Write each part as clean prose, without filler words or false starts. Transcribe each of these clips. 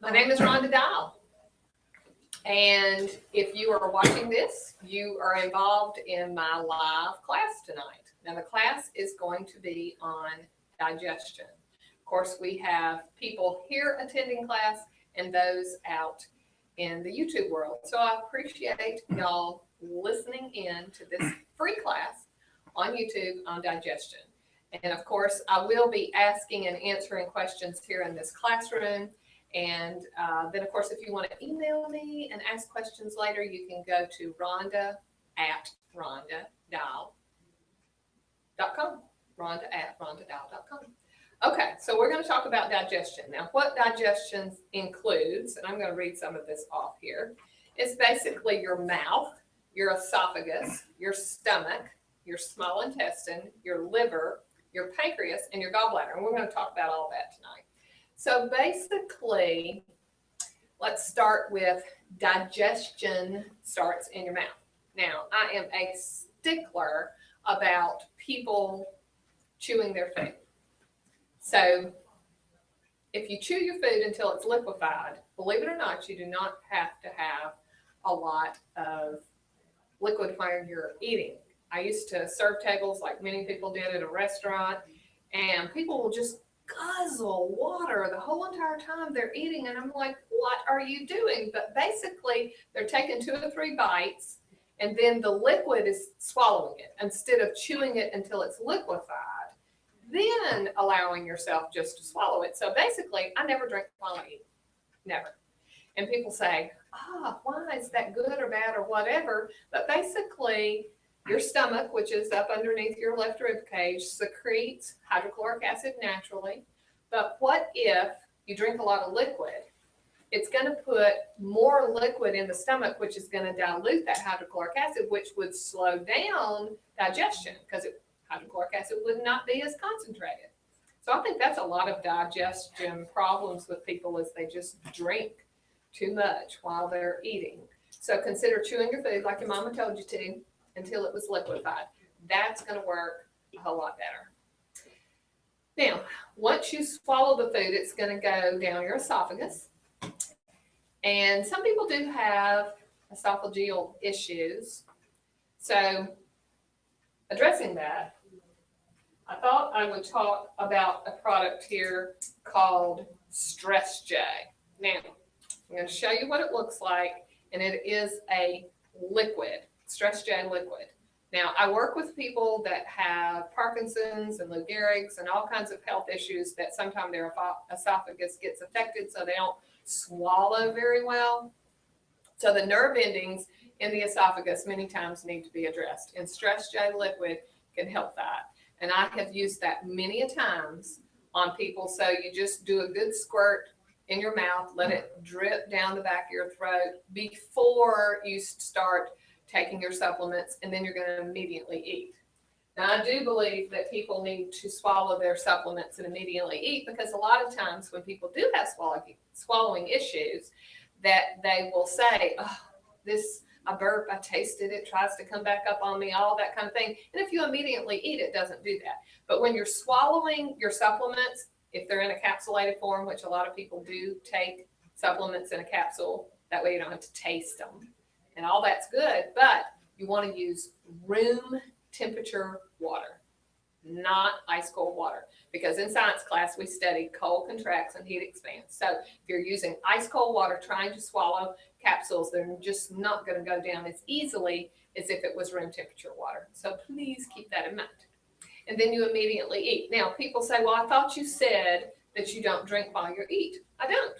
My name is Rhonda Dial, and if you are watching this, you are involved in my live class tonight. Now, the class is going to be on digestion. Of course, we have people here attending class and those out in the YouTube world. So I appreciate y'all listening in to this free class on YouTube on digestion. And of course, I will be asking and answering questions here in this classroom. And then, of course, if you want to email me and ask questions later, you can go to Rhonda@RhondaDial.com. Rhonda@RhondaDial.com. Okay, so we're going to talk about digestion. Now, what digestion includes, and I'm going to read some of this off here, is basically your mouth, your esophagus, your stomach, your small intestine, your liver, your pancreas, and your gallbladder. And we're going to talk about all that tonight. So basically, let's start with digestion starts in your mouth. Now, I am a stickler about people chewing their food. So if you chew your food until it's liquefied, believe it or not, you do not have to have a lot of liquid while you're eating. I used to serve tables like many people did at a restaurant, and people will just guzzle water the whole entire time they're eating, and I'm like, what are you doing? But basically, they're taking 2 or 3 bites, and then the liquid is swallowing it instead of chewing it until it's liquefied, then allowing yourself just to swallow it. So basically, I never drink while I eat, never. And people say, why is that good or bad or whatever? But basically, your stomach, which is up underneath your left rib cage, secretes hydrochloric acid naturally. But what if you drink a lot of liquid? It's going to put more liquid in the stomach, which is going to dilute that hydrochloric acid, which would slow down digestion because hydrochloric acid would not be as concentrated. So I think that's a lot of digestion problems with people is they just drink too much while they're eating. So consider chewing your food like your mama told you to until it was liquefied. That's going to work a whole lot better. Now, once you swallow the food, it's going to go down your esophagus. And some people do have esophageal issues. So addressing that, I thought I would talk about a product here called Stress J. Now, I'm going to show you what it looks like, and it is a liquid. Stress J liquid. Now, I work with people that have Parkinson's and Lou Gehrig's and all kinds of health issues that sometimes their esophagus gets affected, so they don't swallow very well. So the nerve endings in the esophagus many times need to be addressed, and Stress J liquid can help that. And I have used that many a times on people. So you just do a good squirt in your mouth, let it drip down the back of your throat before you start taking your supplements, and then you're going to immediately eat. Now, I do believe that people need to swallow their supplements and immediately eat, because a lot of times when people do have swallowing issues, that they will say, I burp, I tasted it, tries to come back up on me, all that kind of thing. And if you immediately eat, it doesn't do that. But when you're swallowing your supplements, if they're in a capsulated form, which a lot of people do take supplements in a capsule, that way you don't have to taste them. And all that's good, but you want to use room temperature water, not ice cold water. Because in science class, we studied cold contracts and heat expands. So if you're using ice cold water trying to swallow capsules, they're just not going to go down as easily as if it was room temperature water. So please keep that in mind. And then you immediately eat. Now, people say, well, I thought you said that you don't drink while you eat. I don't.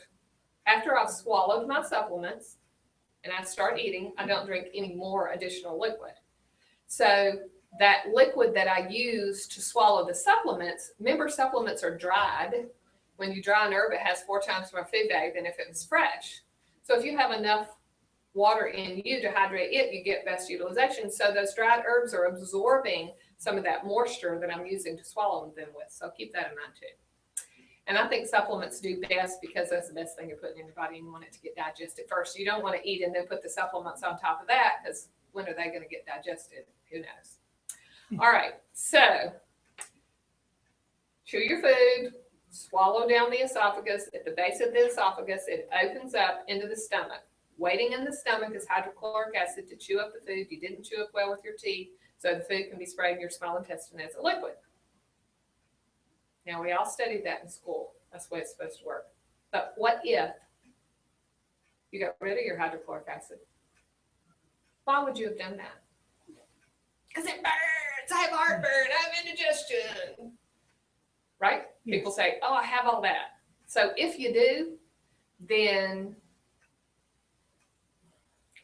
After I've swallowed my supplements, and I start eating, I don't drink any more additional liquid. So that liquid that I use to swallow the supplements, remember supplements are dried. When you dry an herb, it has 4 times more food value than if it was fresh. So if you have enough water in you to hydrate it, you get best utilization. So those dried herbs are absorbing some of that moisture that I'm using to swallow them with. So keep that in mind too. And I think supplements do best because that's the best thing you're putting in your body, and you want it to get digested first. You don't want to eat and then put the supplements on top of that, because when are they going to get digested? Who knows? All right, so chew your food, swallow down the esophagus. At the base of the esophagus, it opens up into the stomach. Waiting in the stomach is hydrochloric acid to chew up the food. You didn't chew it well with your teeth, so the food can be sprayed in your small intestine as a liquid. Now, we all studied that in school. That's the way it's supposed to work. But what if you got rid of your hydrochloric acid? Why would you have done that? Because it burns. I have heartburn. I have indigestion. Right? Yes. People say, oh, I have all that. So if you do, then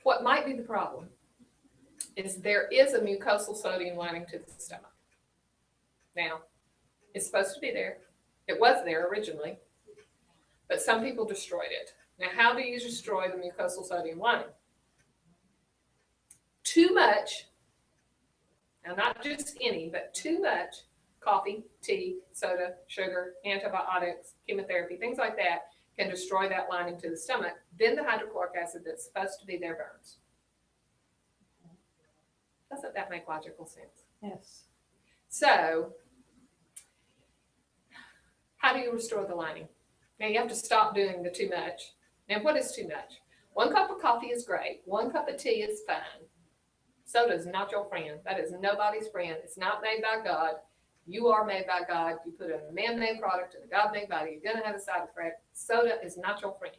what might be the problem is there is a mucosal sodium lining to the stomach. Now, it's supposed to be there. It was there originally, but some people destroyed it. Now, how do you destroy the mucosal sodium lining? Too much, now not just any, but too much coffee, tea, soda, sugar, antibiotics, chemotherapy, things like that can destroy that lining to the stomach. Then the hydrochloric acid that's supposed to be there burns. Doesn't that make logical sense? Yes. So, how do you restore the lining? Now, you have to stop doing the too much. Now, what is too much? 1 cup of coffee is great. 1 cup of tea is fine. Soda is not your friend. That is nobody's friend. It's not made by God. You are made by God. You put a man-made product in a God-made body, you're going to have a side effect. Soda is not your friend.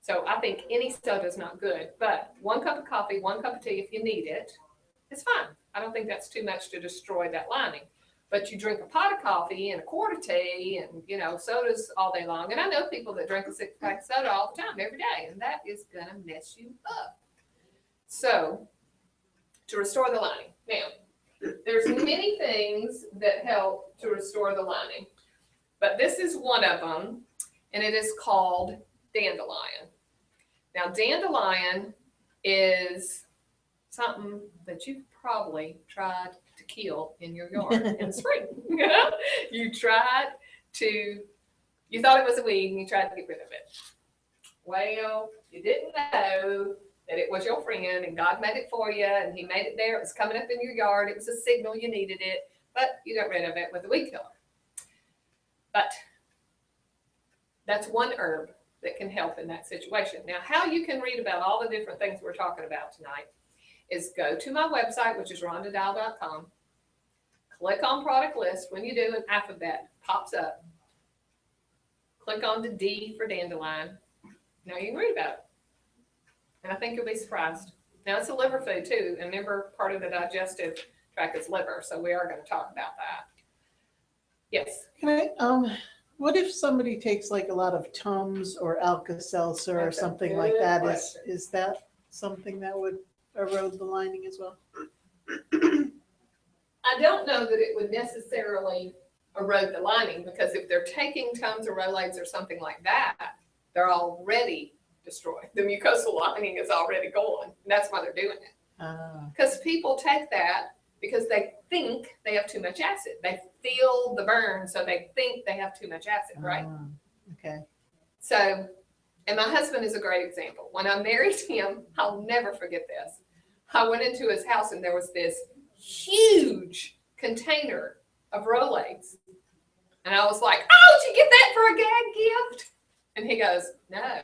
So I think any soda is not good. But 1 cup of coffee, 1 cup of tea, if you need it, it's fine. I don't think that's too much to destroy that lining. But you drink a pot of coffee and a quart of tea and, sodas all day long. And I know people that drink a 6-pack of soda all the time, every day, and that is going to mess you up. So, to restore the lining. Now, there's many things that help to restore the lining, but this is one of them, and it is called dandelion. Now, dandelion is something that you've probably tried to kill in your yard in the spring. You thought it was a weed and you tried to get rid of it. Well, you didn't know that it was your friend and God made it for you and he made it there. It was coming up in your yard. It was a signal you needed it, but you got rid of it with a weed killer. But that's one herb that can help in that situation. Now, how you can read about all the different things we're talking about tonight is go to my website, which is rhondadial.com. Click on product list. When you do, an alphabet pops up. Click on the D for dandelion. Now you can read about it. And I think you'll be surprised. Now, it's a liver food too. And remember, part of the digestive tract is liver. So we are going to talk about that. Yes. What if somebody takes like a lot of Tums or Alka-Seltzer or something like that? Is that something that would erode the lining as well? I don't know that it would necessarily erode the lining, because if they're taking Tums or Rolaids or something like that, they're already destroyed. The mucosal lining is already gone. And that's why they're doing it. Because people take that because they think they have too much acid. They feel the burn, so they think they have too much acid, right? Okay. So, and my husband is a great example. When I married him, I'll never forget this. I went into his house and there was this huge container of Rolaids. And I was like, oh, did you get that for a gag gift? And he goes, no,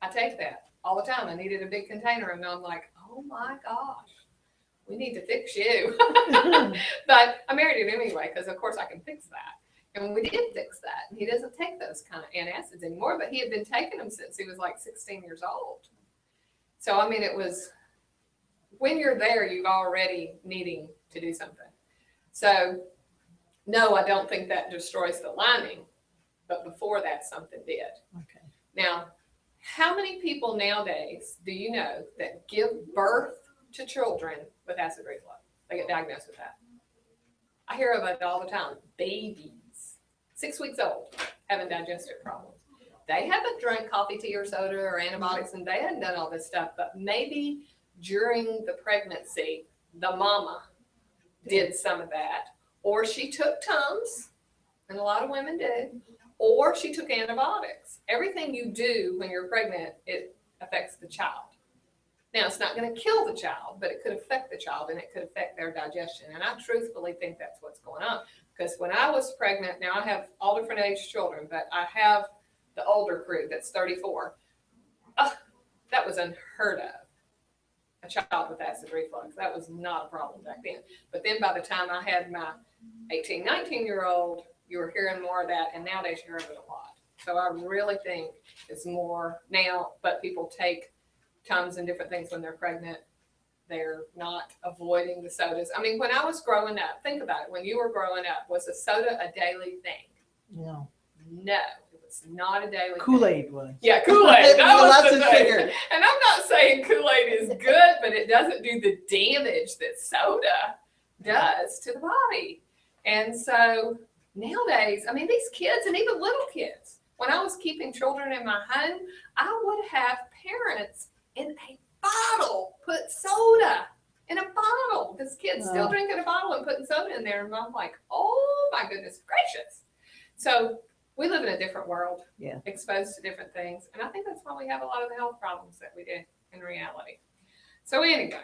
I take that all the time. I needed a big container. And I'm like, oh my gosh, we need to fix you. But I married him anyway, because of course I can fix that. And we did fix that. And he doesn't take those kind of antacids anymore, but he had been taking them since he was like 16 years old. So, I mean, it was, when you're there, you're already needing to do something. So, no, I don't think that destroys the lining, but before that, something did. Okay. Now, how many people nowadays do you know that give birth to children with acid reflux? They get diagnosed with that. I hear about it all the time. Babies, 6 weeks old, having digestive problems. They haven't drank coffee, tea, or soda or antibiotics, and they hadn't done all this stuff, but maybe during the pregnancy, the mama did some of that, or she took Tums, and a lot of women did, or she took antibiotics. Everything you do when you're pregnant, it affects the child. Now, it's not going to kill the child, but it could affect the child, and it could affect their digestion. And I truthfully think that's what's going on, Because when I was pregnant, now I have all different age children, but I have the older crew that's 34. That was unheard of. A child with acid reflux. That was not a problem back then. But then by the time I had my 18, 19-year-old, you were hearing more of that, and nowadays you hear of it a lot. So I really think it's more now, but people take Tums and different things when they're pregnant. They're not avoiding the sodas. I mean, when I was growing up, think about it. When you were growing up, was a soda a daily thing? No. No, it was not a daily thing. Kool-Aid was. Yeah, Kool-Aid. That was Lots the of thing. sugar. And I'm not saying Kool-Aid is good, but it doesn't do the damage that soda does to the body. And so nowadays, I mean, these kids and even little kids, when I was keeping children in my home, I would have parents in a bottle put soda in a bottle. This kid's still drinking a bottle and putting soda in there. And I'm like, oh my goodness gracious. So we live in a different world, exposed to different things. And I think that's why we have a lot of the health problems that we do in reality. So anyway,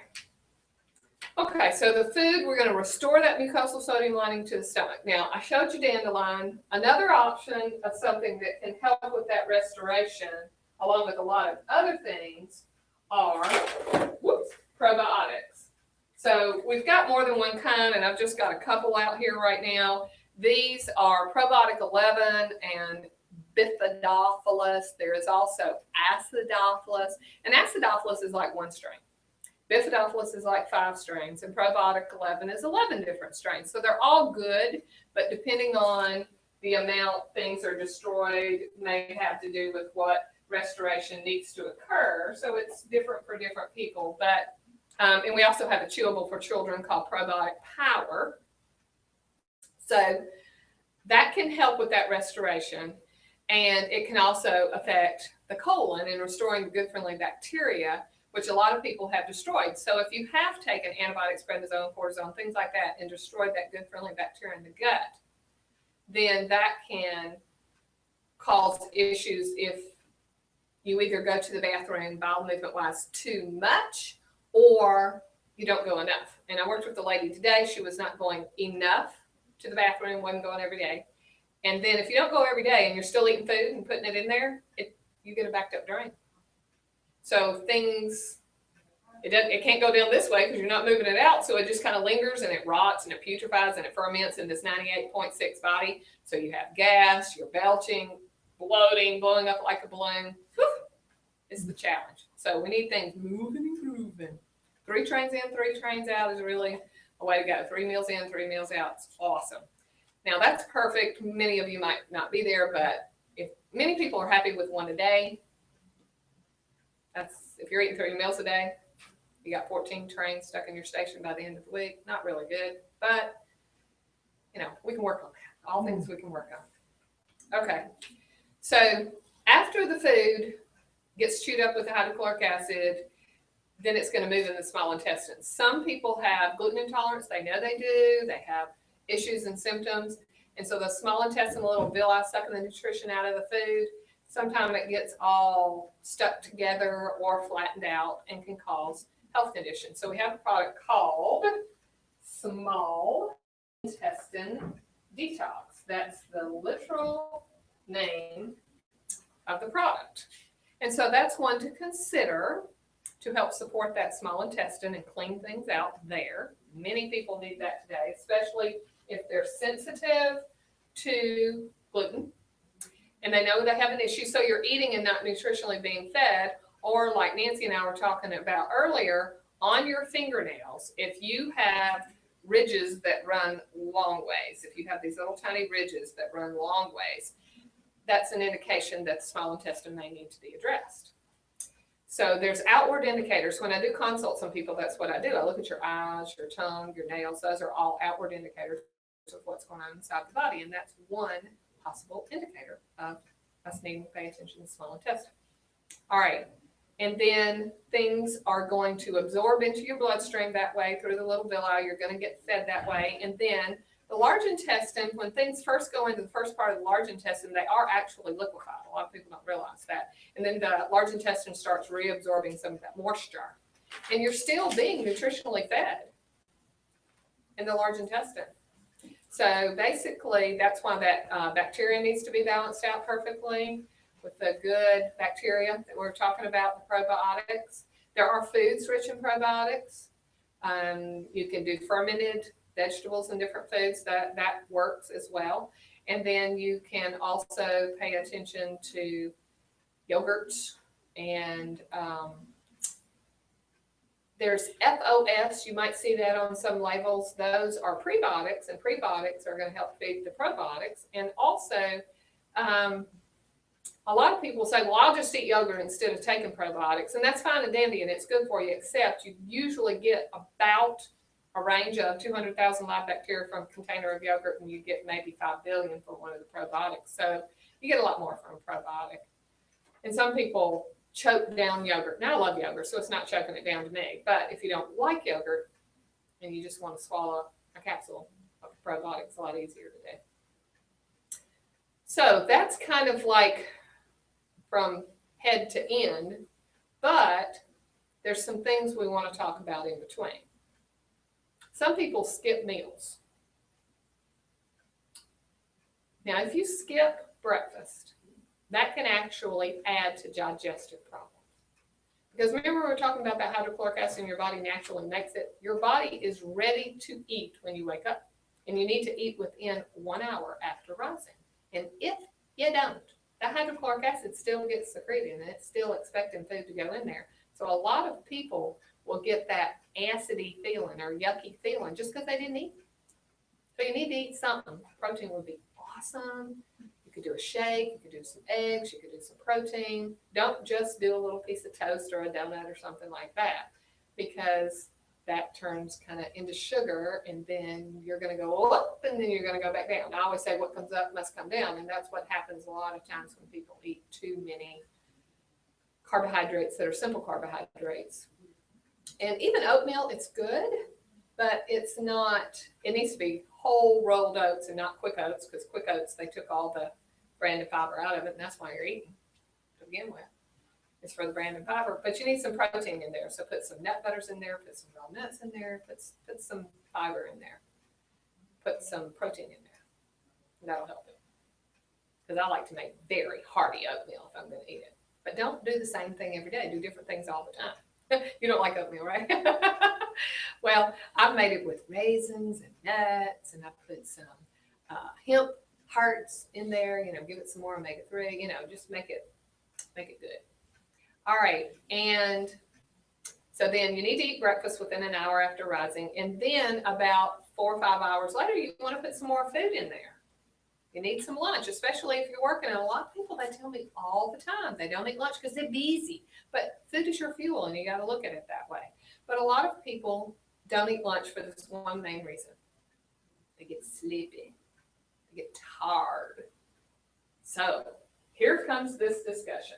okay, so the food, we're going to restore that mucosal sodium lining to the stomach. Now, I showed you dandelion. Another option of something that can help with that restoration, along with a lot of other things, are probiotics. So we've got more than one kind, and I've just got a couple out here right now. These are Probiotic 11 and Bifidobacillus. There is also Acidophilus, and Acidophilus is like one strain. Bifidobacillus is like 5 strains, and Probiotic 11 is 11 different strains. So they're all good, but depending on the amount things are destroyed may have to do with what restoration needs to occur. So it's different for different people. But and we also have a chewable for children called Probiotic Power. So that can help with that restoration. And it can also affect the colon in restoring the good friendly bacteria, which a lot of people have destroyed. So if you have taken antibiotics, prednisone, cortisone, things like that, and destroyed that good friendly bacteria in the gut, then that can cause issues if you either go to the bathroom bowel movement wise too much, or you don't go enough. And I worked with a lady today. She was not going enough to the bathroom, wasn't going every day. And then if you don't go every day and you're still eating food and putting it in there, you get a backed up drain. So things, it can't go down this way because you're not moving it out. So it just kind of lingers and it rots and it putrefies and it ferments in this 98.6 body. So you have gas, you're belching, bloating, blowing up like a balloon. Whew, it's the challenge. So we need things moving and grooving. 3 trains in, 3 trains out is really a way to go. 3 meals in, 3 meals out. It's awesome. Now that's perfect. Many of you might not be there, but if many people are happy with 1 a day, if you're eating 3 meals a day, you got 14 trains stuck in your station by the end of the week. Not really good, but we can work on that. All things we can work on. Okay, so after the food gets chewed up with the hydrochloric acid, then it's going to move in the small intestines. Some people have gluten intolerance. They know they do. They have issues and symptoms. And so the small intestine, the little villi sucking the nutrition out of the food, sometimes it gets all stuck together or flattened out and can cause health conditions. So we have a product called Small Intestine Detox. That's the literal name of the product. And so that's one to consider to help support that small intestine and clean things out there. Many people need that today, especially if they're sensitive to gluten and they know they have an issue. So you're eating and not nutritionally being fed, or like Nancy and I were talking about earlier, on your fingernails, if you have ridges that run long ways, if you have these little tiny ridges that run long ways, that's an indication that the small intestine may need to be addressed. So there's outward indicators. When I do consults on people, that's what I do. I look at your eyes, your tongue, your nails. Those are all outward indicators of what's going on inside the body. And that's one possible indicator of us needing to pay attention to the small intestine. All right. And then things are going to absorb into your bloodstream that way through the little villi. You're going to get fed that way. And then the large intestine, when things first go into the first part of the large intestine, they are actually liquefied. A lot of people don't realize that. And then the large intestine starts reabsorbing some of that moisture. And you're still being nutritionally fed in the large intestine. So basically, that's why that bacteria needs to be balanced out perfectly with the good bacteria that we're talking about, the probiotics. There are foods rich in probiotics. You can do fermented vegetables and different foods, that works as well. And then you can also pay attention to yogurts and there's FOS, you might see that on some labels. Those are prebiotics, and prebiotics are going to help feed the probiotics. And also, a lot of people say, well, I'll just eat yogurt instead of taking probiotics. And that's fine and dandy, and it's good for you, except you usually get about a range of 200,000 live bacteria from a container of yogurt, and you get maybe 5 billion for one of the probiotics. So you get a lot more from a probiotic. And some people choke down yogurt. Now I love yogurt, so it's not choking it down to me. But if you don't like yogurt and you just want to swallow a capsule of probiotics, it's a lot easier to do. So that's kind of like from head to end, but there's some things we want to talk about in between. Some people skip meals. Now, if you skip breakfast, that can actually add to digestive problems. Because remember, we were talking about that hydrochloric acid in your body naturally makes it. Your body is ready to eat when you wake up, and you need to eat within 1 hour after rising. And if you don't, the hydrochloric acid still gets secreted, and it's still expecting food to go in there. So a lot of people will get that acidy feeling or yucky feeling just because they didn't eat. So you need to eat something. Protein would be awesome. You could do a shake, you could do some eggs, you could do some protein. Don't just do a little piece of toast or a donut or something like that, because that turns kind of into sugar, and then you're going to go up and then you're going to go back down. I always say what comes up must come down, and that's what happens a lot of times when people eat too many carbohydrates that are simple carbohydrates. And even oatmeal, it's good, but it's not, it needs to be whole rolled oats and not quick oats, because quick oats, they took all the bran and fiber out of it, and that's why you're eating to begin with. It's for the bran and fiber, but you need some protein in there. So put some nut butters in there, put some raw nuts in there, put some fiber in there, put some protein in there. And that'll help it. Because I like to make very hearty oatmeal if I'm going to eat it. But don't do the same thing every day. Do different things all the time. You don't like oatmeal, right? Well, I've made it with raisins and nuts, and I put some hemp hearts in there. You know, give it some more omega-3. You know, just make it good. All right, and so then you need to eat breakfast within an hour after rising, and then about 4 or 5 hours later, you want to put some more food in there. You need some lunch, especially if you're working. And a lot of people, they tell me all the time they don't eat lunch because they're busy. But food is your fuel, and you got to look at it that way. But a lot of people don't eat lunch for this one main reason. They get sleepy. They get tired. So here comes this discussion.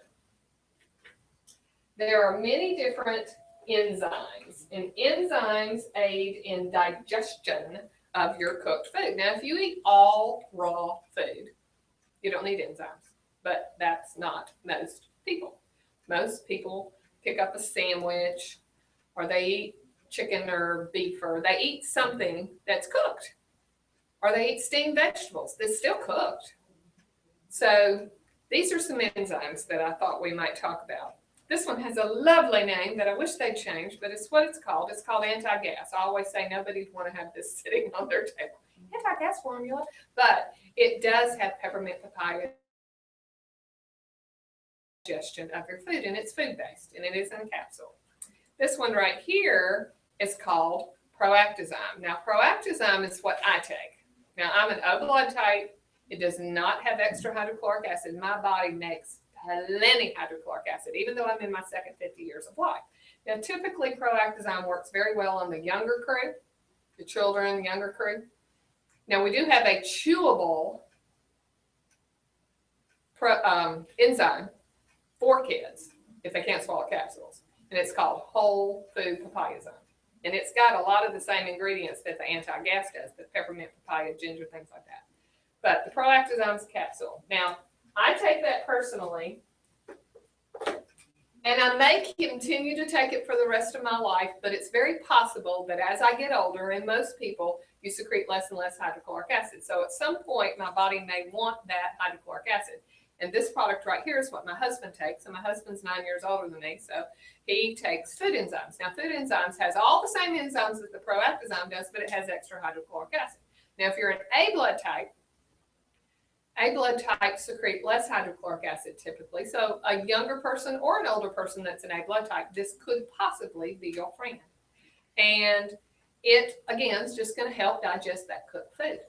There are many different enzymes, and enzymes aid in digestion of your cooked food. Now, if you eat all raw food, you don't need enzymes, but that's not most people. Most people pick up a sandwich, or they eat chicken or beef, or they eat something that's cooked, or they eat steamed vegetables that's still cooked. So these are some enzymes that I thought we might talk about. This one has a lovely name that I wish they'd change, but it's what it's called. It's called anti-gas. I always say nobody'd want to have this sitting on their table. Anti-gas formula, but it does have peppermint papaya digestion of your food, and it's food-based, and it is in a capsule. This one right here is called Proactozyme. Now, Proactozyme is what I take. Now, I'm an O blood type. It does not have extra hydrochloric acid. My body makes plenty hydrochloric acid, even though I'm in my second 50 years of life. Now, typically, Proactozyme works very well on the younger crew, the children, younger crew. Now, we do have a chewable enzyme for kids if they can't swallow capsules, and it's called whole food papayazyme. And it's got a lot of the same ingredients that the anti-gas does, the peppermint, papaya, ginger, things like that. But the Proactozyme's a capsule. Now, I take that personally, and I may continue to take it for the rest of my life, but it's very possible that as I get older, and most people, you secrete less and less hydrochloric acid. So at some point, my body may want that hydrochloric acid. And this product right here is what my husband takes. And my husband's 9 years older than me, so he takes food enzymes. Now, food enzymes has all the same enzymes that the Proactozyme does, but it has extra hydrochloric acid. Now, if you're an A blood type secrete less hydrochloric acid typically. So a younger person or an older person that's an A blood type, this could possibly be your friend. And it, again, is just going to help digest that cooked food.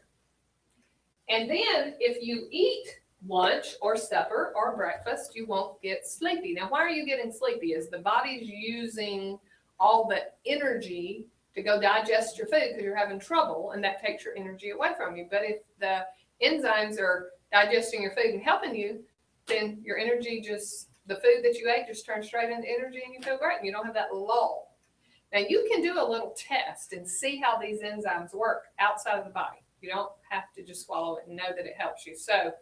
And then if you eat lunch or supper or breakfast, you won't get sleepy. Now, why are you getting sleepy? Is the body's using all the energy to go digest your food because you're having trouble, and that takes your energy away from you. But if the enzymes are digesting your food and helping you, then your energy the food that you ate just turns straight into energy and you feel great and you don't have that lull. Now, you can do a little test and see how these enzymes work outside of the body. You don't have to just swallow it and know that it helps you. So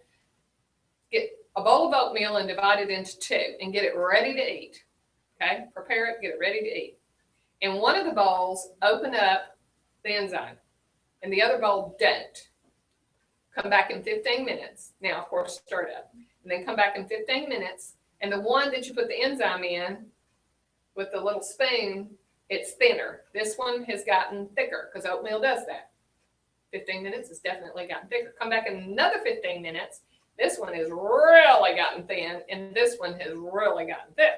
get a bowl of oatmeal and divide it into two and get it ready to eat. Okay, prepare it, get it ready to eat. In one of the bowls, open up the enzyme, and the other bowl, don't. Come back in 15 minutes. Now, of course, stir it up. And then come back in 15 minutes, and the one that you put the enzyme in with the little spoon, it's thinner. This one has gotten thicker because oatmeal does that. 15 minutes has definitely gotten thicker. Come back in another 15 minutes. This one has really gotten thin, and this one has really gotten thick.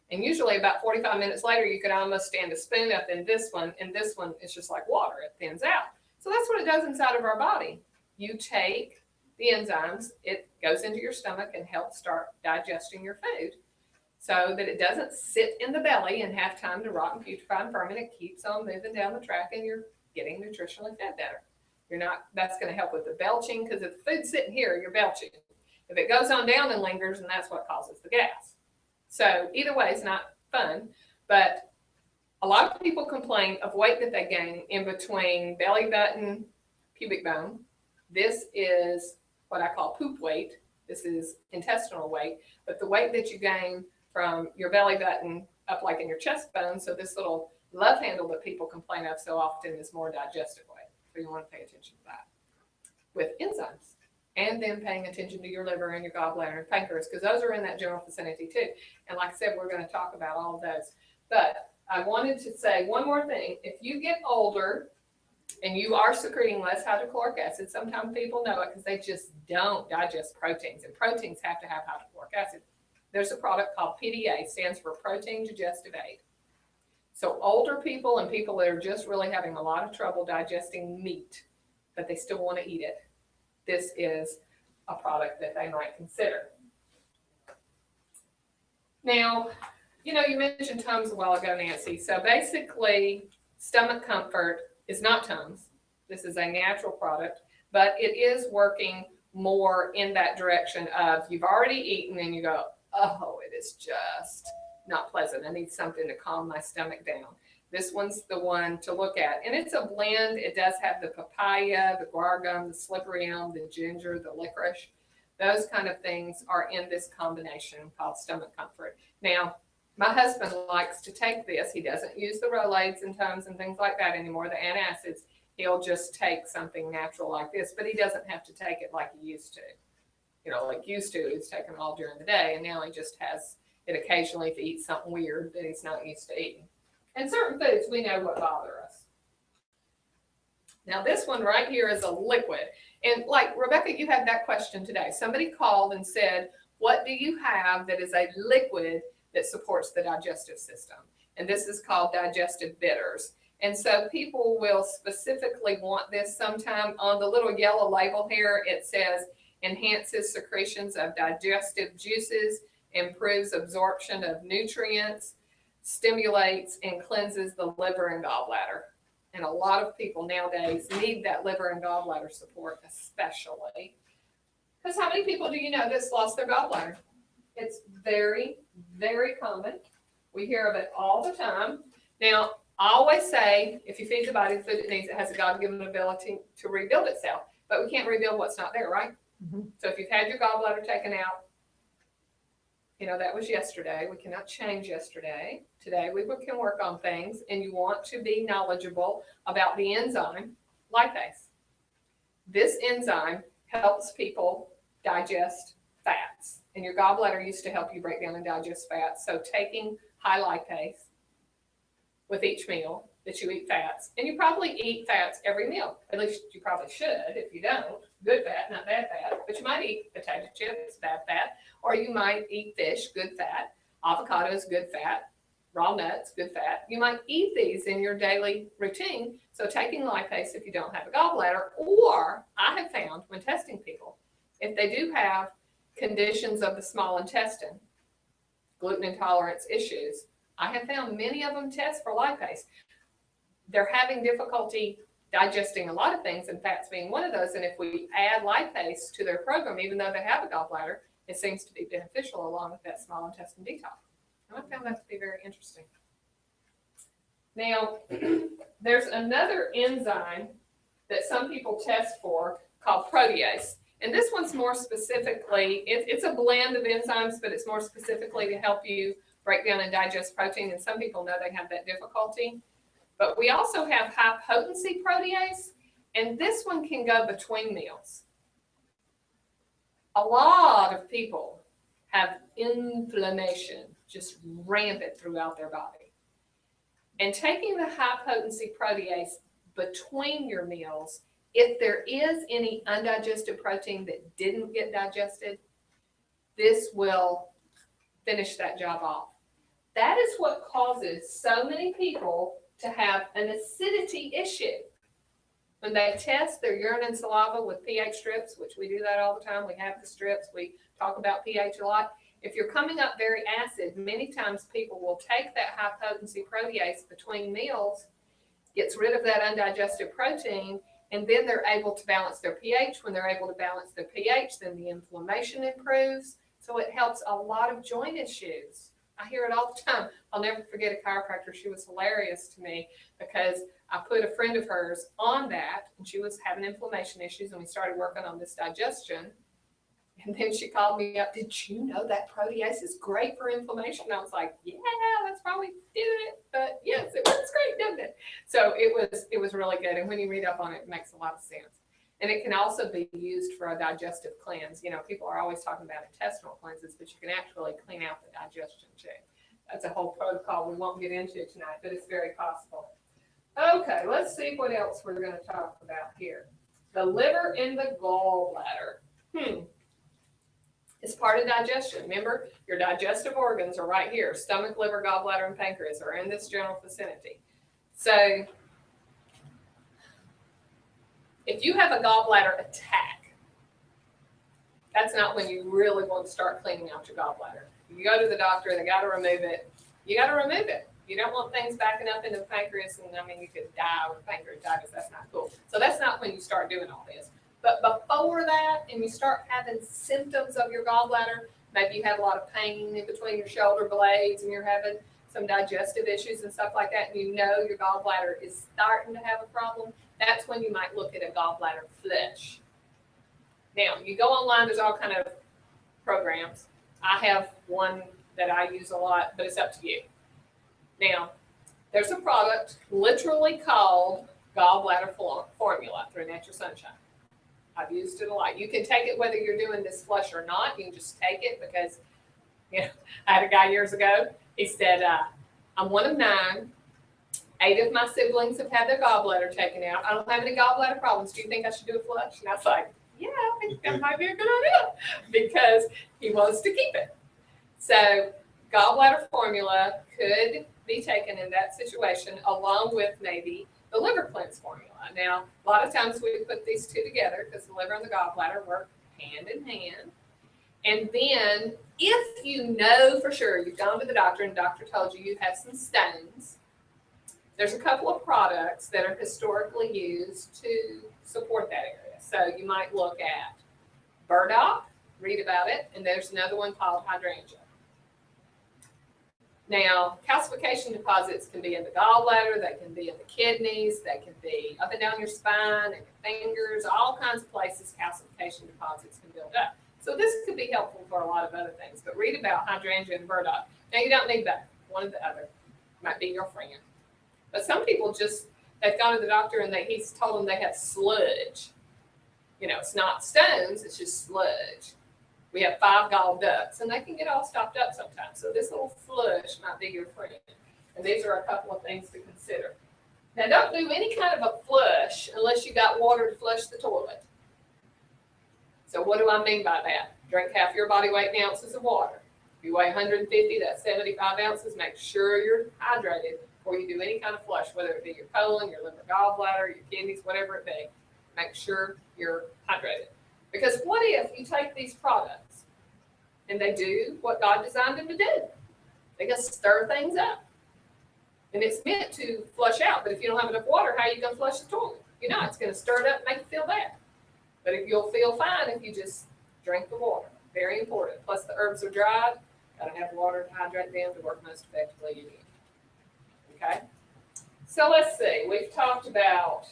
And usually about 45 minutes later, you could almost stand a spoon up in this one, and this one is just like water. It thins out. So that's what it does inside of our body. You take the enzymes, it goes into your stomach and helps start digesting your food so that it doesn't sit in the belly and have time to rot and putrefy and ferment. It keeps on moving down the track, and you're getting nutritionally fed better. That's going to help with the belching, because if the food's sitting here, you're belching. If it goes on down and lingers, and that's what causes the gas. So either way, it's not fun, but a lot of people complain of weight that they gain in between belly button, pubic bone. This is what I call poop weight. This is intestinal weight, but the weight that you gain from your belly button up like in your chest bone, so this little love handle that people complain of so often is more digestive weight. So you want to pay attention to that with enzymes, and then paying attention to your liver and your gallbladder and pancreas, because those are in that general vicinity too. And like I said, we're going to talk about all of those. But I wanted to say one more thing. If you get older and you are secreting less hydrochloric acid, sometimes people know it because they just don't digest proteins, and proteins have to have hydrochloric acid. There's a product called PDA, stands for Protein Digestive Aid. So older people and people that are just really having a lot of trouble digesting meat, but they still want to eat it, this is a product that they might consider. Now, you mentioned Tums a while ago, Nancy. So basically, Stomach Comfort is not Tums. This is a natural product, but it is working more in that direction of you've already eaten and you go, oh, it is just not pleasant. I need something to calm my stomach down. This one's the one to look at. And it's a blend. It does have the papaya, the guar gum, the slippery elm, the ginger, the licorice. Those kind of things are in this combination called Stomach Comfort. Now, my husband likes to take this. He doesn't use the Rolaids and Tums and things like that anymore, the antacids. He'll just take something natural like this, but he doesn't have to take it like he used to. Like used to, he's taking it all during the day, and now he just has it occasionally if he eats something weird that he's not used to eating. And certain foods, we know what bother us. Now, this one right here is a liquid. And like, Rebecca, you had that question today. Somebody called and said, what do you have that is a liquid that supports the digestive system? And this is called digestive bitters. And so people will specifically want this sometime. On the little yellow label here, it says, enhances secretions of digestive juices, improves absorption of nutrients, stimulates and cleanses the liver and gallbladder. And a lot of people nowadays need that liver and gallbladder support, especially. Because how many people do you know that's lost their gallbladder? It's very, very common. We hear of it all the time. Now, I always say, if you feed the body the food it needs, it has a God-given ability to rebuild itself. But we can't rebuild what's not there, right? Mm-hmm. So if you've had your gallbladder taken out, that was yesterday. We cannot change yesterday. Today we can work on things, and you want to be knowledgeable about the enzyme lipase. This enzyme helps people digest fats, and your gallbladder used to help you break down and digest fats. So taking high lipase with each meal that you eat fats, and you probably eat fats every meal. At least you probably should. If you don't, good fat, not bad fat. But you might eat potato chips, bad fat, or you might eat fish, good fat. Avocados, good fat. Raw nuts, good fat. You might eat these in your daily routine. So taking lipase if you don't have a gallbladder, or I have found when testing people, if they do have conditions of the small intestine, gluten intolerance issues, I have found many of them test for lipase. They're having difficulty digesting a lot of things, and fats being one of those. And if we add lipase to their program, even though they have a gallbladder, it seems to be beneficial along with that small intestine detox. And I found that to be very interesting. Now, there's another enzyme that some people test for called protease. And this one's more specifically, it's a blend of enzymes, but it's more specifically to help you break down and digest protein. And some people know they have that difficulty. But we also have high potency protease, and this one can go between meals. A lot of people have inflammation just rampant throughout their body. And taking the high potency protease between your meals, if there is any undigested protein that didn't get digested, this will finish that job off. That is what causes so many people to have an acidity issue. When they test their urine and saliva with pH strips, which we do that all the time, we have the strips, we talk about pH a lot. If you're coming up very acid, many times people will take that high potency protease between meals, gets rid of that undigested protein, and then they're able to balance their pH. When they're able to balance their pH, then the inflammation improves. So it helps a lot of joint issues. I hear it all the time. I'll never forget a chiropractor. She was hilarious to me because I put a friend of hers on that, and she was having inflammation issues, and we started working on this digestion. And then she called me up, did you know that protease is great for inflammation? And I was like, yeah, that's probably doing it. But yes, it works great, doesn't it? So it was really good. And when you read up on it, it makes a lot of sense. And it can also be used for a digestive cleanse. You know, people are always talking about intestinal cleanses, but you can actually clean out the digestion too. That's a whole protocol we won't get into tonight, but it's very possible. Okay, let's see what else we're going to talk about here. The liver and the gallbladder. It's part of digestion. Remember, your digestive organs are right here. Stomach, liver, gallbladder, and pancreas are in this general vicinity. So if you have a gallbladder attack, that's not when you really want to start cleaning out your gallbladder. You go to the doctor, they got to remove it. You got to remove it. You don't want things backing up into the pancreas, and I mean, you could die with pancreatitis. That's not cool. So that's not when you start doing all this. But before that, and you start having symptoms of your gallbladder, maybe you have a lot of pain in between your shoulder blades, and you're having some digestive issues and stuff like that, and you know your gallbladder is starting to have a problem, that's when you might look at a gallbladder flush. Now, you go online, there's all kind of programs. I have one that I use a lot, but it's up to you. Now, there's a product literally called Gallbladder Formula through Natural Sunshine. I've used it a lot. You can take it whether you're doing this flush or not. You can just take it because, you know, I had a guy years ago. He said, I'm one of 9. 8 of my siblings have had their gallbladder taken out. I don't have any gallbladder problems. Do you think I should do a flush? And I was like, yeah, I think that might be a good idea because he wants to keep it. So Gallbladder Formula could be taken in that situation along with maybe the liver cleanse formula. Now, a lot of times we put these two together because the liver and the gallbladder work hand in hand. And then if you know for sure you've gone to the doctor and the doctor told you have some stones, there's a couple of products that are historically used to support that area. So you might look at burdock, read about it, and there's another one called hydrangea. Now, calcification deposits can be in the gallbladder, they can be in the kidneys, they can be up and down your spine, and your fingers, all kinds of places calcification deposits can build up. So this could be helpful for a lot of other things, but read about hydrangea and burdock. Now, you don't need both, one or the other. Might be your friend. But some people just, they've gone to the doctor and he's told them they have sludge. You know, it's not stones, it's just sludge. We have 5 gall ducts, and they can get all stopped up sometimes. So this little flush might be your friend. And these are a couple of things to consider. Now, don't do any kind of a flush unless you got water to flush the toilet. So what do I mean by that? Drink half your body weight in ounces of water. If you weigh 150, that's 75 ounces. Make sure you're hydrated before you do any kind of flush, whether it be your colon, your liver, gallbladder, your kidneys, whatever it be. Make sure you're hydrated. Because what if you take these products and they do what God designed them to do? They just stir things up. And it's meant to flush out, but if you don't have enough water, how are you going to flush the toilet? You know, it's going to stir it up and make you feel bad. But if you'll feel fine if you just drink the water. Very important. Plus the herbs are dried. Got to have water to hydrate them to work most effectively you need. Okay? So let's see. We've talked about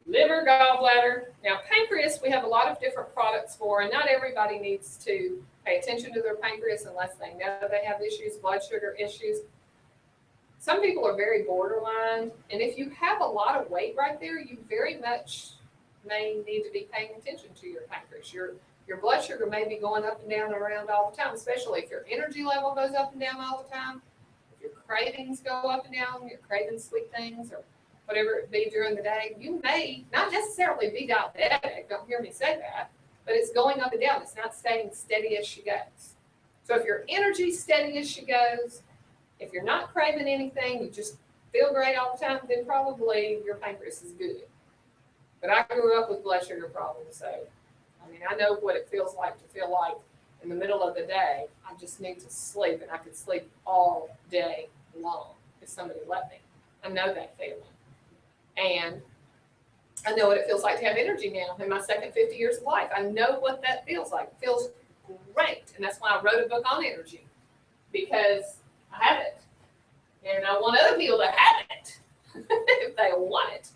liver, gallbladder. Now, pancreas, we have a lot of different products for, and not everybody needs to pay attention to their pancreas unless they know they have issues, blood sugar issues. Some people are very borderline, and if you have a lot of weight right there, you very much may need to be paying attention to your pancreas. Your blood sugar may be going up and down and around all the time, especially if your energy level goes up and down all the time, if your cravings go up and down, you're craving sweet things or whatever it be during the day. You may not necessarily be diabetic, don't hear me say that, but it's going up and down. It's not staying steady as she goes. So if your energy's steady as she goes, if you're not craving anything, you just feel great all the time, then probably your pancreas is good. But I grew up with blood sugar problems, so I mean, I know what it feels like to feel like in the middle of the day, I just need to sleep, and I could sleep all day long if somebody let me. I know that feeling. And I know what it feels like to have energy now in my second 50 years of life. I know what that feels like. It feels great. And that's why I wrote a book on energy, because I have it. And I want other people to have it if they want it.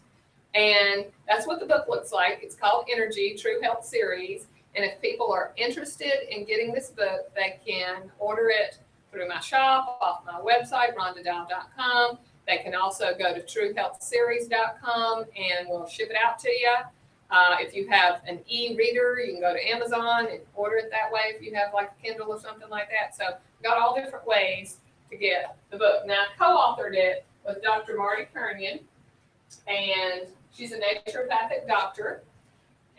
And that's what the book looks like. It's called Energy, True Health Series. And if people are interested in getting this book, they can order it through my shop, off my website, rhondadial.com. They can also go to truehealthseries.com and we'll ship it out to you. If you have an e-reader, you can go to Amazon and order it that way if you have like a Kindle or something like that. So we've got all different ways to get the book. Now, I co-authored it with Dr. Marty Kernion, and she's a naturopathic doctor.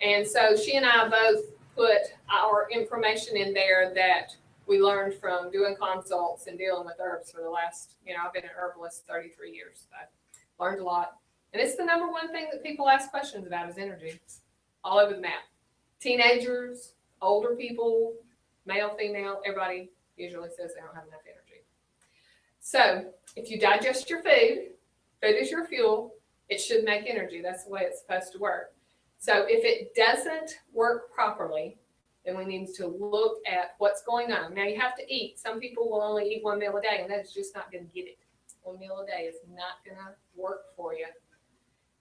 And so she and I both put our information in there that we learned from doing consults and dealing with herbs for the last, I've been an herbalist 33 years. So I learned a lot. And it's the number one thing that people ask questions about is energy. All over the map. Teenagers, older people, male, female, everybody usually says they don't have enough energy. So if you digest your food, food is your fuel, it should make energy. That's the way it's supposed to work. So if it doesn't work properly, then we need to look at what's going on. Now you have to eat. Some people will only eat 1 meal a day, and that's just not going to get it. 1 meal a day is not going to work for you.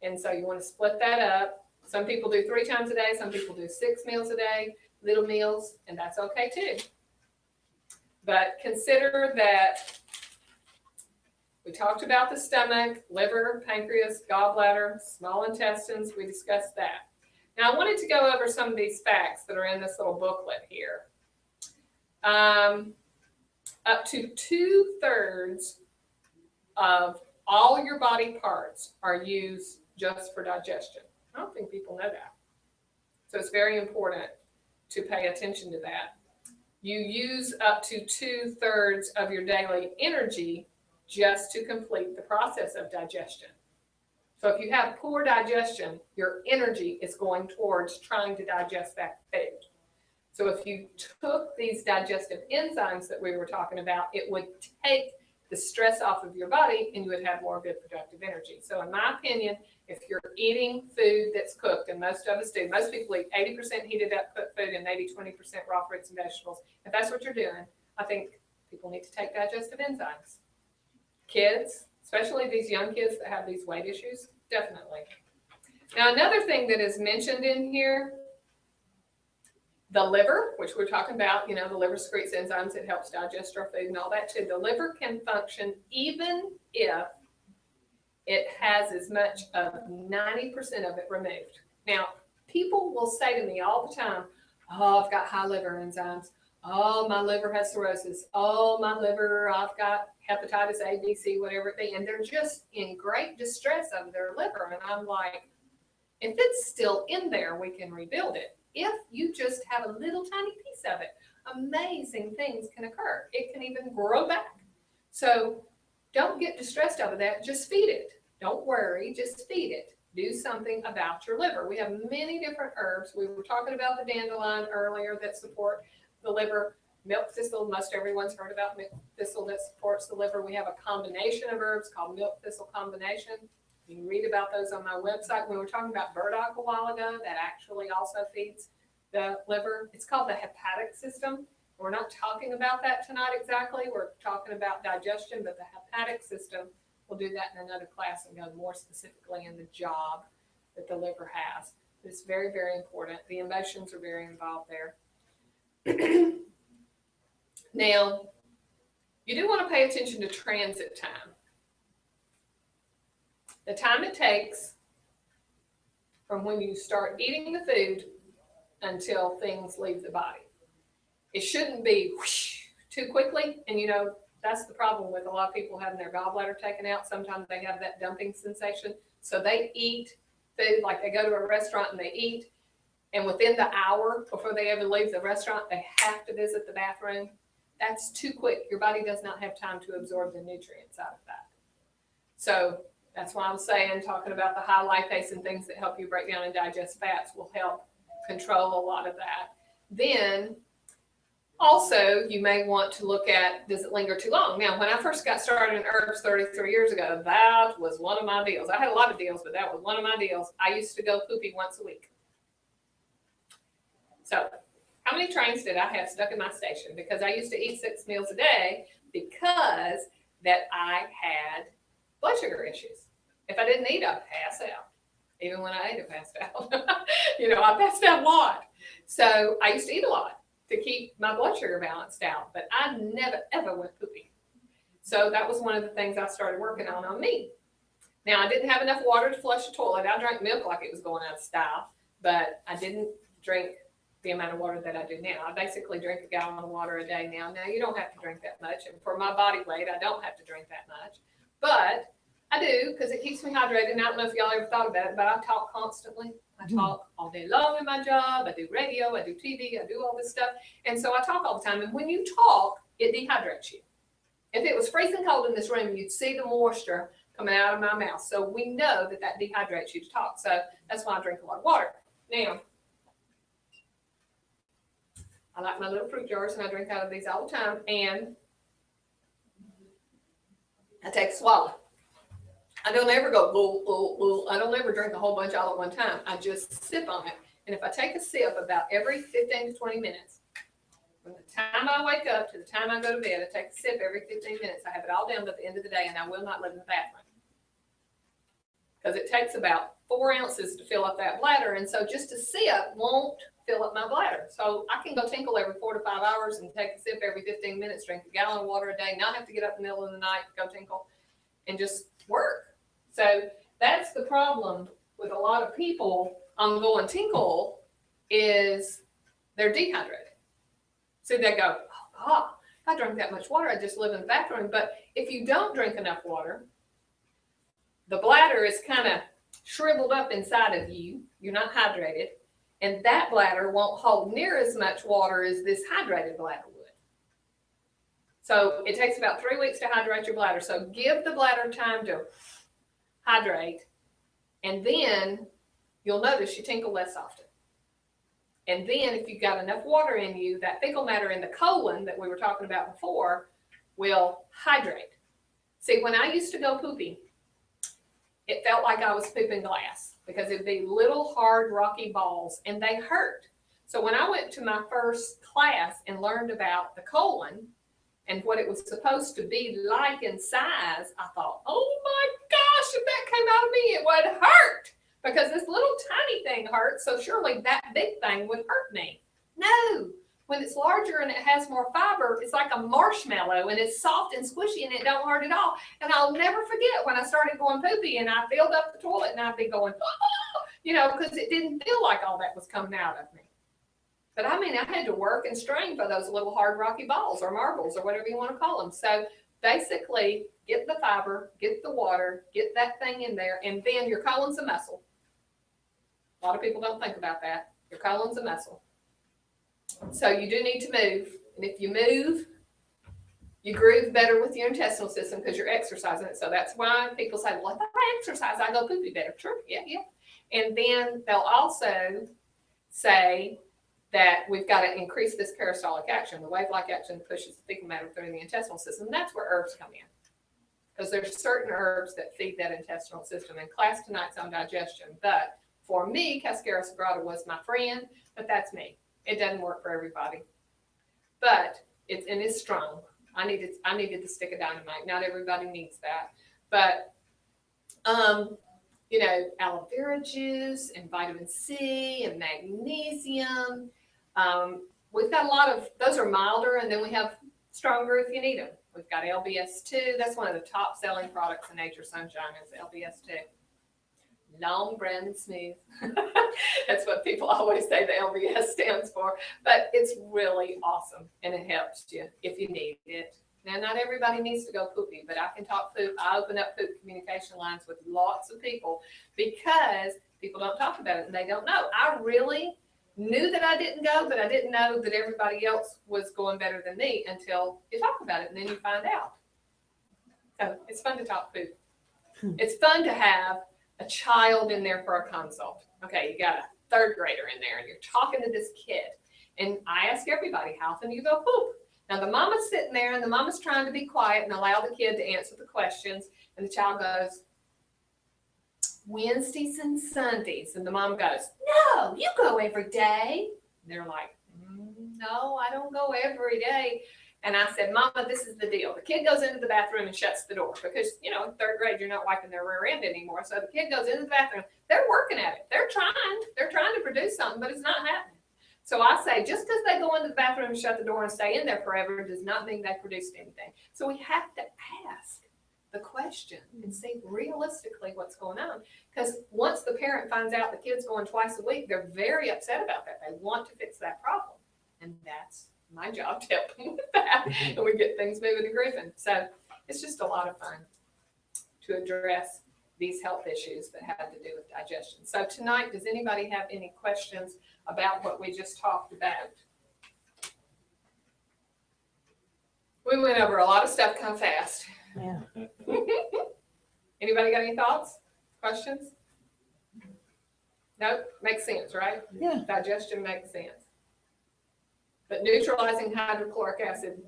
And so you want to split that up. Some people do 3 times a day. Some people do 6 meals a day, little meals, and that's okay too. But consider that we talked about the stomach, liver, pancreas, gallbladder, small intestines. We discussed that. Now, I wanted to go over some of these facts that are in this little booklet here. Up to 2/3 of all your body parts are used just for digestion. I don't think people know that. So it's very important to pay attention to that. You use up to 2/3 of your daily energy just to complete the process of digestion. So if you have poor digestion, your energy is going towards trying to digest that food. So if you took these digestive enzymes that we were talking about, it would take the stress off of your body and you would have more good productive energy. So in my opinion, if you're eating food that's cooked, and most of us do, most people eat 80% heated up cooked food and maybe 20% raw fruits and vegetables. If that's what you're doing, I think people need to take digestive enzymes. Kids, especially these young kids that have these weight issues, definitely. Now, another thing that is mentioned in here, the liver, which we're talking about, the liver secretes enzymes, it helps digest our food and all that too. The liver can function even if it has as much of 90% of it removed. Now, people will say to me all the time, oh, I've got high liver enzymes. Oh, my liver has cirrhosis. Oh, my liver, I've got hepatitis A, B, C, whatever it be. And they're just in great distress over their liver. And I'm like, if it's still in there, we can rebuild it. If you just have a little tiny piece of it, amazing things can occur. It can even grow back. So don't get distressed over that. Just feed it. Don't worry, just feed it. Do something about your liver. We have many different herbs. We were talking about the dandelion earlier that support the liver. Milk thistle, most everyone's heard about milk thistle that supports the liver. We have a combination of herbs called milk thistle combination. You can read about those on my website. We were talking about burdock a while ago. That actually also feeds the liver. It's called the hepatic system. We're not talking about that tonight exactly. We're talking about digestion, but the hepatic system, we'll do that in another class and go more specifically in the job that the liver has. It's very, very important. The emotions are very involved there. Now, you do want to pay attention to transit time. The time it takes from when you start eating the food until things leave the body. It shouldn't be whoosh, too quickly. And you know, that's the problem with a lot of people having their gallbladder taken out. Sometimes they have that dumping sensation. So they eat food, like they go to a restaurant and they eat, and within the hour before they ever leave the restaurant, they have to visit the bathroom. That's too quick. Your body does not have time to absorb the nutrients out of that. So that's why I'm saying talking about the high lipase and things that help you break down and digest fats will help control a lot of that. Then also, you may want to look at, does it linger too long? Now, when I first got started in herbs 33 years ago, that was one of my deals. I had a lot of deals, but that was one of my deals. I used to go poopy once a week. So how many trains did I have stuck in my station? Because I used to eat 6 meals a day because that I had blood sugar issues. If I didn't eat, I'd pass out. Even when I ate, I passed out. You know, I passed out a lot. So I used to eat a lot to keep my blood sugar balanced out, but I never, ever went poopy. So that was one of the things I started working on me. Now, I didn't have enough water to flush the toilet. I drank milk like it was going out of style, but I didn't drink the amount of water that I do now. I basically drink a gallon of water a day now. Now, you don't have to drink that much, and for my body weight, I don't have to drink that much, but I do because it keeps me hydrated. And I don't know if y'all ever thought about it, but I talk constantly. I talk all day long in my job. I do radio, I do TV, I do all this stuff. And so I talk all the time. And when you talk, it dehydrates you. If it was freezing cold in this room, you'd see the moisture coming out of my mouth. So we know that that dehydrates you to talk. So that's why I drink a lot of water. Now, I like my little fruit jars, and I drink out of these all the time. And I take a swallow. I don't ever go, I don't ever drink a whole bunch all at one time. I just sip on it. And if I take a sip about every 15 to 20 minutes, from the time I wake up to the time I go to bed, I take a sip every 15 minutes. I have it all down to the end of the day, and I will not live in the bathroom. Because it takes about 4 ounces to fill up that bladder. And so just a sip won't fill up my bladder. So I can go tinkle every 4 to 5 hours and take a sip every 15 minutes, drink a gallon of water a day, not have to get up in the middle of the night to go tinkle, and just work. So that's the problem with a lot of people on going tinkle is they're dehydrated. So they go, oh God, if I drank that much water, I just live in the bathroom. But if you don't drink enough water, the bladder is kind of shriveled up inside of you. You're not hydrated. And that bladder won't hold near as much water as this hydrated bladder would. So it takes about 3 weeks to hydrate your bladder. So give the bladder time to hydrate, and then you'll notice you tinkle less often. And then if you've got enough water in you, that fecal matter in the colon that we were talking about before will hydrate. See, when I used to go poopy, it felt like I was pooping glass because it'd be little hard rocky balls and they hurt. So when I went to my first class and learned about the colon and what it was supposed to be like in size, I thought, oh my gosh, if that came out of me, it would hurt because this little tiny thing hurts. So surely that big thing would hurt me. No, when when it's larger and it has more fiber, it's like a marshmallow and it's soft and squishy and it don't hurt at all. And I'll never forget when I started going poopy and I filled up the toilet and I'd be going, you know, because it didn't feel like all that was coming out of me. But I mean, I had to work and strain for those little hard rocky balls or marbles or whatever you want to call them. So basically, get the fiber, get the water, get that thing in there, and then your colon's a muscle. A lot of people don't think about that. Your colon's a muscle. So you do need to move. And if you move, you groove better with your intestinal system because you're exercising it. So that's why people say, well, if I exercise, I go poopy better. Sure, yeah. And then they'll also say that we've got to increase this peristaltic action, the wave-like action that pushes the fecal matter through the intestinal system. And that's where herbs come in. Because there's certain herbs that feed that intestinal system. And class tonight's on digestion. But for me, Cascara sagrada was my friend, but that's me. It doesn't work for everybody. But it's strong. I needed the stick of dynamite. Not everybody needs that. But you know, aloe vera juice and vitamin C and magnesium. We've got a lot of, those are milder, and then we have stronger if you need them. We've got LBS2. That's one of the top selling products in Nature Sunshine is LBS2. Long, brown, and smooth. That's what people always say the LBS stands for. But it's really awesome, and it helps you if you need it. Now, not everybody needs to go poopy, but I can talk poop. I open up poop communication lines with lots of people because people don't talk about it and they don't know. I really knew that I didn't go, but I didn't know that everybody else was going better than me until you talk about it, and then you find out. So it's fun to talk poop. It's fun to have a child in there for a consult. Okay, you got a third grader in there, and you're talking to this kid. And I ask everybody, how often do you go poop? Now, the mama's sitting there, and the mama's trying to be quiet and allow the kid to answer the questions. And the child goes, Wednesdays and Sundays. And the mom goes, no, you go every day. And they're like, no, I don't go every day. And I said, Mama, this is the deal. The kid goes into the bathroom and shuts the door because, you know, in third grade, you're not wiping their rear end anymore. So the kid goes into the bathroom. They're working at it. They're trying to produce something, but it's not happening. So I say, just because they go into the bathroom and shut the door and stay in there forever does not mean they produced anything. So we have to ask the question and see realistically what's going on. Because once the parent finds out the kid's going twice a week, they're very upset about that. They want to fix that problem. And that's my job to help them with that. And we get things moving and grooving. So it's just a lot of fun to address these health issues that have to do with digestion. So tonight, does anybody have any questions about what we just talked about? We went over a lot of stuff kind of fast. Yeah. Anybody got any thoughts, questions? Nope, makes sense, right? Yeah. Digestion makes sense. But neutralizing hydrochloric acid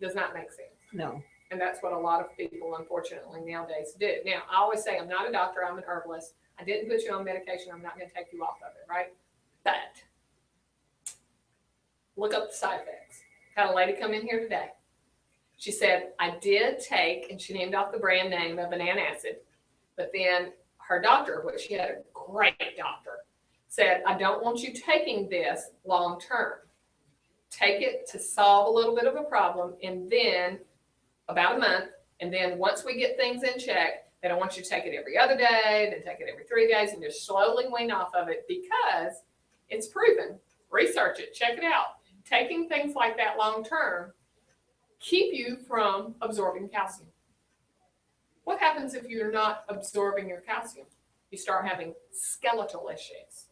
does not make sense. No. And that's what a lot of people, unfortunately, nowadays do. Now, I always say I'm not a doctor, I'm an herbalist. I didn't put you on medication, I'm not going to take you off of it, right? But look up the side effects. Had a lady come in here today. She said, I did take, and she named off the brand name of an antacid, but then her doctor, which she had a great doctor, said, I don't want you taking this long term. Take it to solve a little bit of a problem, and then about a month, and then once we get things in check, they don't want you to take it every other day, then take it every 3 days, and just slowly wean off of it because it's proven. Research it, check it out. Taking things like that long term keep you from absorbing calcium. What happens if you're not absorbing your calcium? You start having skeletal issues.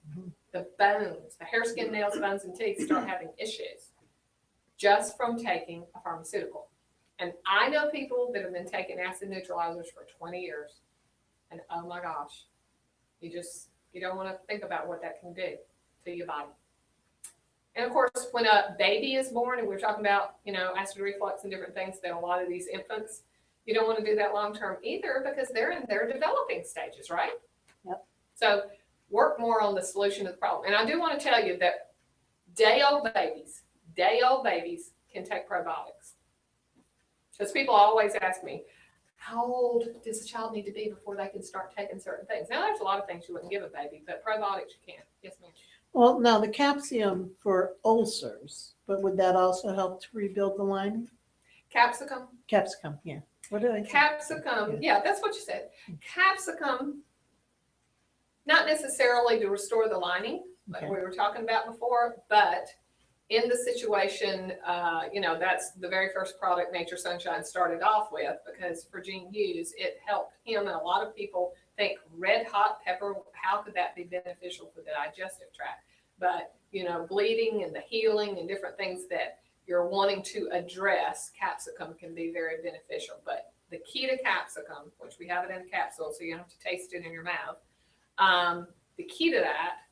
The bones, the hair, skin, nails, bones, and teeth start having issues just from taking a pharmaceutical. And I know people that have been taking acid neutralizers for 20 years. And oh my gosh, you don't want to think about what that can do to your body. And of course, when a baby is born, and we're talking about, you know, acid reflux and different things, that a lot of these infants, you don't want to do that long term either because they're in their developing stages, right? Yep. So work more on the solution of the problem. And I do want to tell you that day-old babies can take probiotics. Because people always ask me, how old does a child need to be before they can start taking certain things? Now, there's a lot of things you wouldn't give a baby, but probiotics you can. Yes, ma'am. Well, now the capsium for ulcers, but would that also help to rebuild the lining? Capsicum. Capsicum, yeah. What did I say? Capsicum, yeah, that's what you said. Capsicum, not necessarily to restore the lining, like Okay. we were talking about before, but in the situation, that's the very first product Nature Sunshine started off with, because for Gene Hughes, it helped him, and a lot of people think red hot pepper, how could that be beneficial for the digestive tract? But, bleeding and the healing and different things that you're wanting to address, capsicum can be very beneficial. But the key to capsicum, which we have it in a capsule, so you don't have to taste it in your mouth, the key to that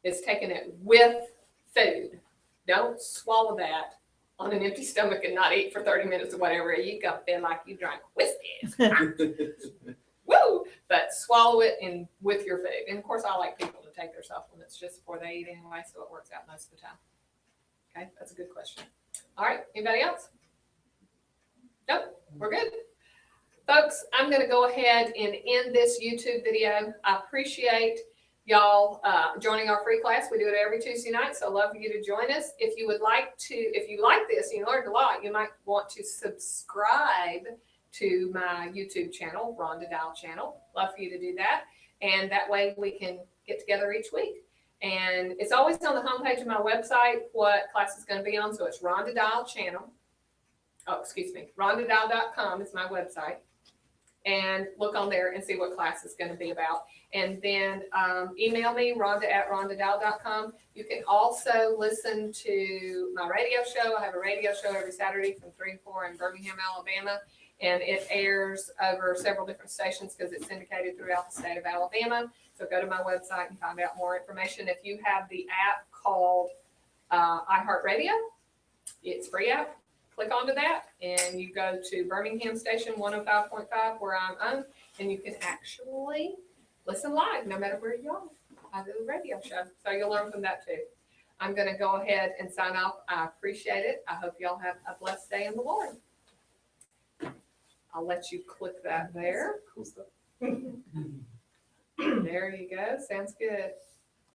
is taking it with food. Don't swallow that on an empty stomach and not eat for 30 minutes or whatever. You gonna feel like you drank whiskey. Woo! But swallow it with your food. And of course, I like people to take their supplements just before they eat anyway, so it works out most of the time. Okay, that's a good question. All right, anybody else? Nope, we're good. Folks, I'm going to go ahead and end this YouTube video. I appreciate y'all joining our free class. We do it every Tuesday night, so I'd love for you to join us. If you like this, you learned a lot, you might want to subscribe to my YouTube channel, Rhonda Dial channel. Love for you to do that. And that way we can get together each week. And it's always on the homepage of my website what class is going to be on. So it's Rhonda Dial channel. Oh, excuse me. RhondaDial.com is my website. And look on there and see what class is going to be about. And then email me, Rhonda@RhondaDial.com. You can also listen to my radio show. I have a radio show every Saturday from 3 to 4 in Birmingham, Alabama. And it airs over several different stations because it's syndicated throughout the state of Alabama. So go to my website and find out more information. If you have the app called iHeartRadio, it's a free app. Click onto that and you go to Birmingham station 105.5 where I'm on, and you can actually listen live no matter where you are. I do the radio show, so you'll learn from that too. I'm going to go ahead and sign off. I appreciate it. I hope y'all have a blessed day in the Lord. I'll let you click that there. Cool stuff. There you go. Sounds good.